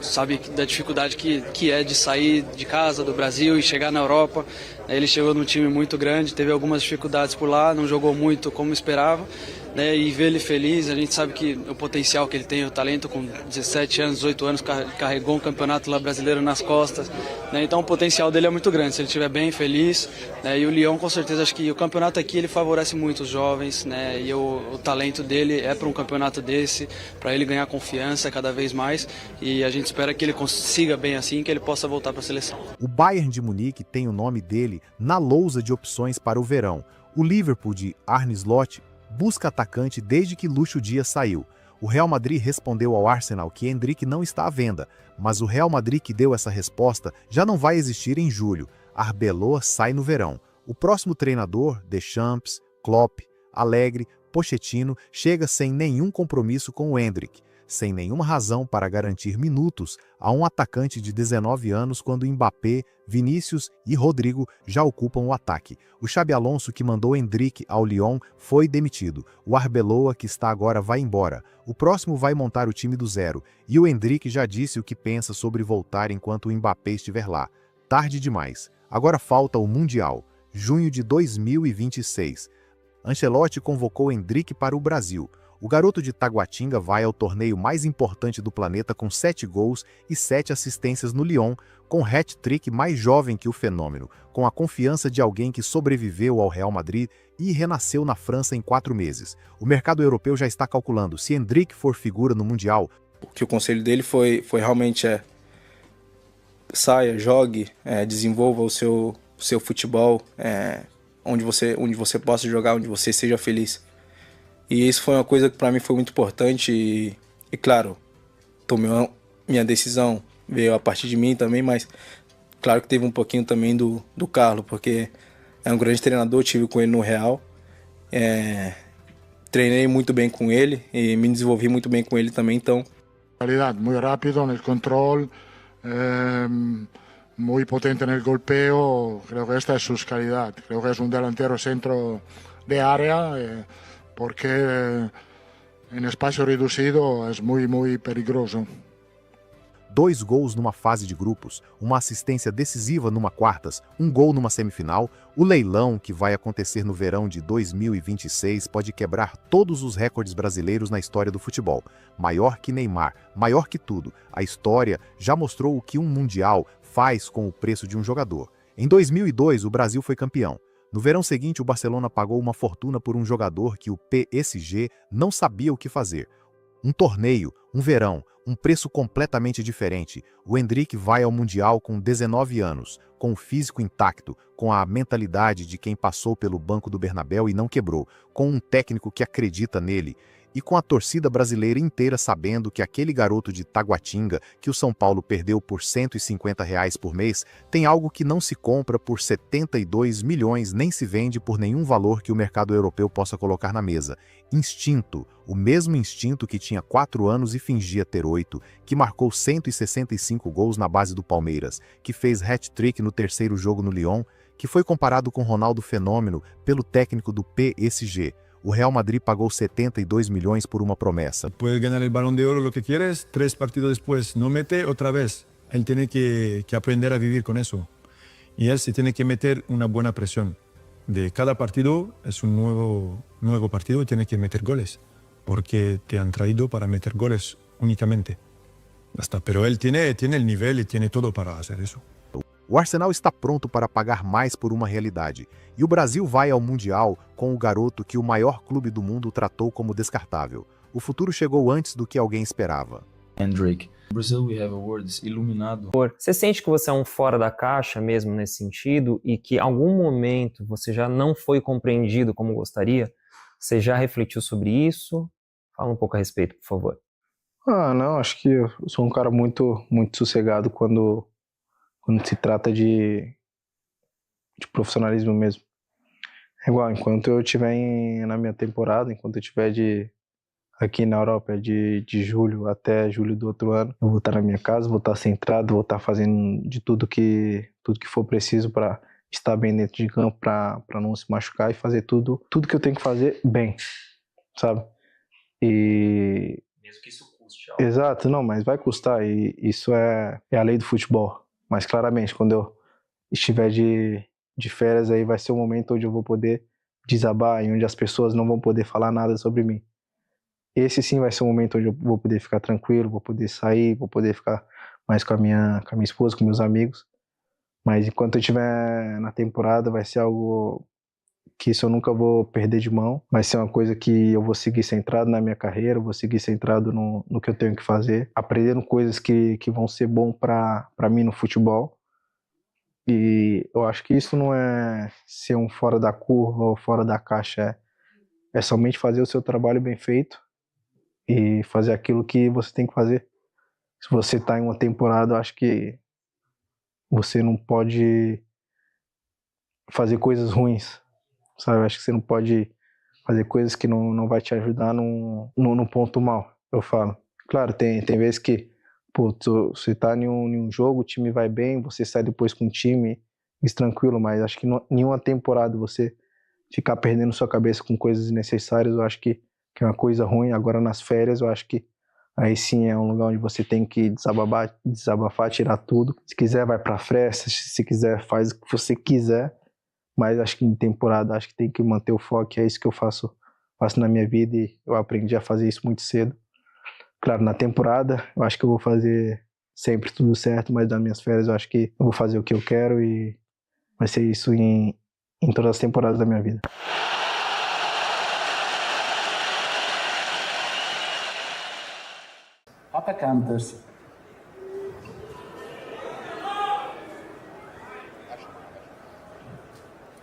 sabe da dificuldade que é de sair de casa, do Brasil e chegar na Europa. Ele chegou num time muito grande, teve algumas dificuldades por lá, não jogou muito como esperava. Né, e ver ele feliz, a gente sabe que o potencial que ele tem, o talento, com 17 anos, 18 anos, carregou um campeonato lá brasileiro nas costas, né, então o potencial dele é muito grande, se ele estiver bem, feliz, né, e o Lyon com certeza, acho que o campeonato aqui ele favorece muito os jovens, né, e o talento dele é para um campeonato desse, para ele ganhar confiança cada vez mais, e a gente espera que ele consiga bem assim, que ele possa voltar para a seleção. O Bayern de Munique tem o nome dele na lousa de opções para o verão. O Liverpool de Arne Slot busca atacante desde que Lúcio Dias saiu. O Real Madrid respondeu ao Arsenal que Endrick não está à venda, mas o Real Madrid que deu essa resposta já não vai existir em julho. Arbeloa sai no verão. O próximo treinador, Deschamps, Klopp, Allegri, Pochettino, chega sem nenhum compromisso com o Endrick, sem nenhuma razão para garantir minutos a um atacante de 19 anos quando Mbappé, Vinícius e Rodrigo já ocupam o ataque. O Xabi Alonso, que mandou Endrick ao Lyon, foi demitido. O Arbeloa, que está agora, vai embora. O próximo vai montar o time do zero. E o Endrick já disse o que pensa sobre voltar enquanto o Mbappé estiver lá. Tarde demais. Agora falta o Mundial, junho de 2026. Ancelotti convocou Endrick para o Brasil. O garoto de Taguatinga vai ao torneio mais importante do planeta com 7 gols e 7 assistências no Lyon, com hat-trick mais jovem que o Fenômeno, com a confiança de alguém que sobreviveu ao Real Madrid e renasceu na França em 4 meses. O mercado europeu já está calculando, se Endrick for figura no Mundial. O que o conselho dele foi realmente saia, jogue, desenvolva o seu futebol, onde você possa jogar, onde você seja feliz. E isso foi uma coisa que para mim foi muito importante e claro, tomei minha decisão, veio a partir de mim também, mas claro que teve um pouquinho também do Carlos, porque é um grande treinador, tive com ele no Real, treinei muito bem com ele e me desenvolvi muito bem com ele também, então... Calidad, muy rápido en el control, muy potente en el golpeo, creo que esta es su calidad, creo que es un delantero centro de área, porque em espaço reduzido é muito perigoso. 2 gols numa fase de grupos, uma assistência decisiva numa quartas, um gol numa semifinal, o leilão que vai acontecer no verão de 2026 pode quebrar todos os recordes brasileiros na história do futebol. Maior que Neymar, maior que tudo, a história já mostrou o que um Mundial faz com o preço de um jogador. Em 2002, o Brasil foi campeão. No verão seguinte, o Barcelona pagou uma fortuna por um jogador que o PSG não sabia o que fazer. Um torneio, um verão, um preço completamente diferente. O Endrick vai ao Mundial com 19 anos, com o físico intacto, com a mentalidade de quem passou pelo banco do Bernabéu e não quebrou, com um técnico que acredita nele e com a torcida brasileira inteira sabendo que aquele garoto de Taguatinga, que o São Paulo perdeu por R$150 por mês, tem algo que não se compra por 72 milhões nem se vende por nenhum valor que o mercado europeu possa colocar na mesa. Instinto, o mesmo instinto que tinha 4 anos e fingia ter 8, que marcou 165 gols na base do Palmeiras, que fez hat-trick no terceiro jogo no Lyon, que foi comparado com Ronaldo Fenômeno pelo técnico do PSG. O Real Madrid pagou 72 milhões por uma promessa. Puedes ganar el Balón de Oro lo que quieres, 3 partidos después no mete otra vez. Él tiene que aprender a vivir con eso. Y él se tiene que meter una buena presión. De cada partido es un nuevo partido y tiene que meter goles. Porque te han traído para meter goles únicamente. Basta. Pero él tiene el nivel y tiene todo para hacer eso. O Arsenal está pronto para pagar mais por uma realidade. E o Brasil vai ao Mundial com o garoto que o maior clube do mundo tratou como descartável. O futuro chegou antes do que alguém esperava. Endrick. No Brasil, we have awards iluminado. Você sente que você é um fora da caixa mesmo nesse sentido e que em algum momento você já não foi compreendido como gostaria? Você já refletiu sobre isso? Fala um pouco a respeito, por favor. Não, acho que eu sou um cara muito sossegado quando se trata de profissionalismo mesmo. É igual, enquanto eu estiver na minha temporada, enquanto eu estiver aqui na Europa de julho até julho do outro ano, eu vou estar na minha casa, vou estar centrado, vou estar fazendo de tudo que for preciso para estar bem dentro de campo, para não se machucar e fazer tudo que eu tenho que fazer bem, sabe? E mesmo que isso custe algo. Exato, não, mas vai custar e isso é a lei do futebol. Mas claramente, quando eu estiver de férias, aí vai ser o momento onde eu vou poder desabar e onde as pessoas não vão poder falar nada sobre mim. Esse sim vai ser o momento onde eu vou poder ficar tranquilo, vou poder sair, vou poder ficar mais com a minha esposa, com meus amigos. Mas enquanto eu estiver na temporada, vai ser algo que isso eu nunca vou perder de mão. Vai ser uma coisa que eu vou seguir centrado na minha carreira, vou seguir centrado no que eu tenho que fazer, aprendendo coisas que vão ser bom para mim no futebol. E eu acho que isso não é ser um fora da curva ou fora da caixa, é somente fazer o seu trabalho bem feito e fazer aquilo que você tem que fazer. Se você está em uma temporada, eu acho que você não pode fazer coisas ruins. Sabe, eu acho que você não pode fazer coisas que não vai te ajudar no ponto mal, eu falo. Claro, tem vezes que você tá em um jogo, o time vai bem, você sai depois com o time, isso tranquilo, mas acho que nenhuma temporada você ficar perdendo sua cabeça com coisas desnecessárias, eu acho que é uma coisa ruim. Agora nas férias, eu acho que aí sim é um lugar onde você tem que desabafar, tirar tudo. Se quiser, vai pra festa, se quiser, faz o que você quiser. Mas acho que em temporada, acho que tem que manter o foco, é isso que eu faço na minha vida e eu aprendi a fazer isso muito cedo. Claro, na temporada, eu acho que eu vou fazer sempre tudo certo, mas nas minhas férias eu acho que eu vou fazer o que eu quero e vai ser isso em todas as temporadas da minha vida. Atacantes.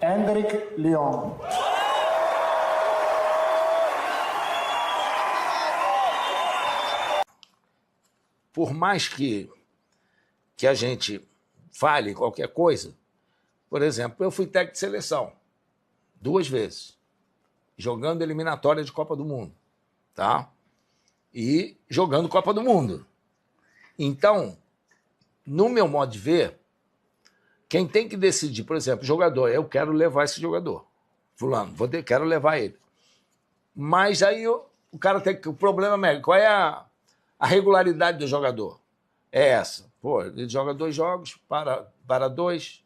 Endrick, Lyon. Por mais que a gente fale qualquer coisa, por exemplo, eu fui técnico de seleção 2 vezes, jogando eliminatória de Copa do Mundo, tá? E jogando Copa do Mundo. Então, no meu modo de ver, quem tem que decidir, por exemplo, jogador, eu quero levar esse jogador, fulano, quero levar ele. Mas aí o cara tem que... O problema é, qual é a regularidade do jogador? É essa. Pô, ele joga 2 jogos, para 2,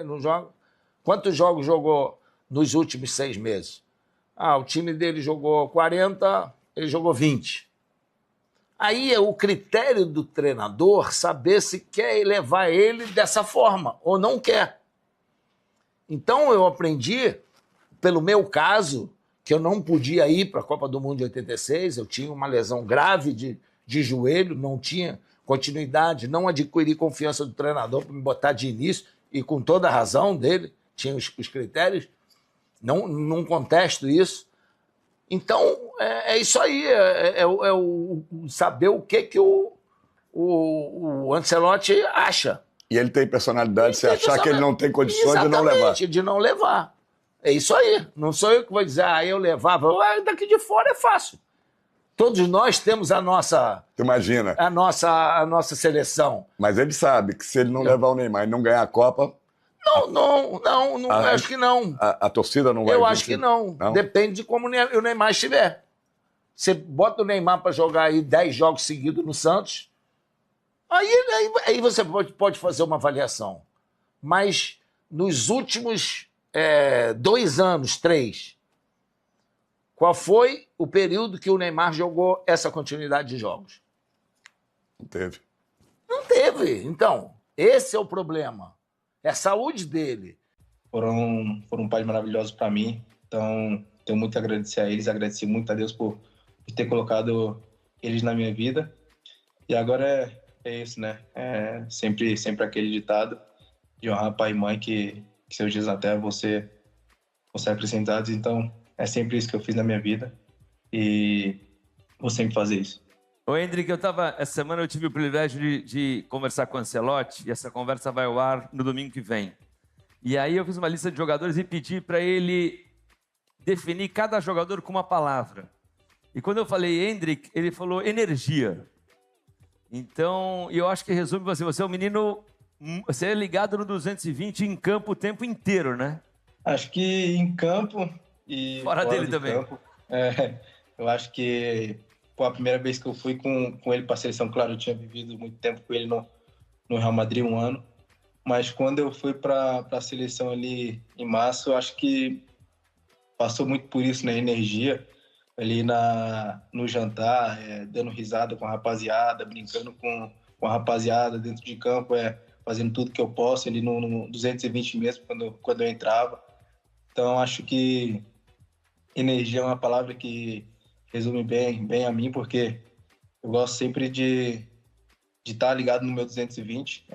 não joga. Quantos jogos jogou nos últimos 6 meses? O time dele jogou 40, ele jogou 20. Aí é o critério do treinador saber se quer levar ele dessa forma ou não quer. Então eu aprendi, pelo meu caso, que eu não podia ir para a Copa do Mundo de 86, eu tinha uma lesão grave de joelho, não tinha continuidade, não adquiri confiança do treinador para me botar de início, e com toda a razão dele, tinha os critérios, não contesto isso. Então, é isso aí, o saber o que o Ancelotti acha. E ele tem personalidade, você achar que ele não tem condições de não levar. Exatamente, de não levar. É isso aí. Não sou eu que vou dizer, eu levava. Daqui de fora é fácil. Todos nós temos a nossa... Tu imagina. A nossa seleção. Mas ele sabe que se ele não levar o Neymar e não ganhar a Copa... Não, acho que não. A torcida não vai... Eu acho que não. Depende de como o Neymar estiver. Você bota o Neymar para jogar aí 10 jogos seguidos no Santos, aí você pode fazer uma avaliação. Mas nos últimos 2 anos, 3, qual foi o período que o Neymar jogou essa continuidade de jogos? Não teve. Não teve. Então, esse é o problema. É a saúde dele. Foram pais maravilhosos para mim. Então, tenho muito a agradecer a eles. Agradeci muito a Deus por ter colocado eles na minha vida. E agora é isso, né? Sempre aquele ditado de honrar pai e mãe, que seus dias na terra vão ser acrescentados. Então, é sempre isso que eu fiz na minha vida. E vou sempre fazer isso. Ô, Endrick, essa semana eu tive o privilégio de conversar com o Ancelotti, e essa conversa vai ao ar no domingo que vem. E aí eu fiz uma lista de jogadores e pedi para ele definir cada jogador com uma palavra. E quando eu falei Endrick, ele falou energia. Então, eu acho que resume você é um menino, você é ligado no 220 em campo o tempo inteiro, né? Acho que em campo e fora dele também. Campo, eu acho que a primeira vez que eu fui com ele para a seleção, claro, eu tinha vivido muito tempo com ele no Real Madrid, 1 ano, mas quando eu fui para a seleção ali em março, eu acho que passou muito por isso, né? Energia, ali no jantar, dando risada com a rapaziada, brincando com a rapaziada dentro de campo, fazendo tudo que eu posso, ali no 220 mesmo, quando eu entrava. Então, acho que energia é uma palavra que resume bem a mim, porque eu gosto sempre de estar ligado no meu 220.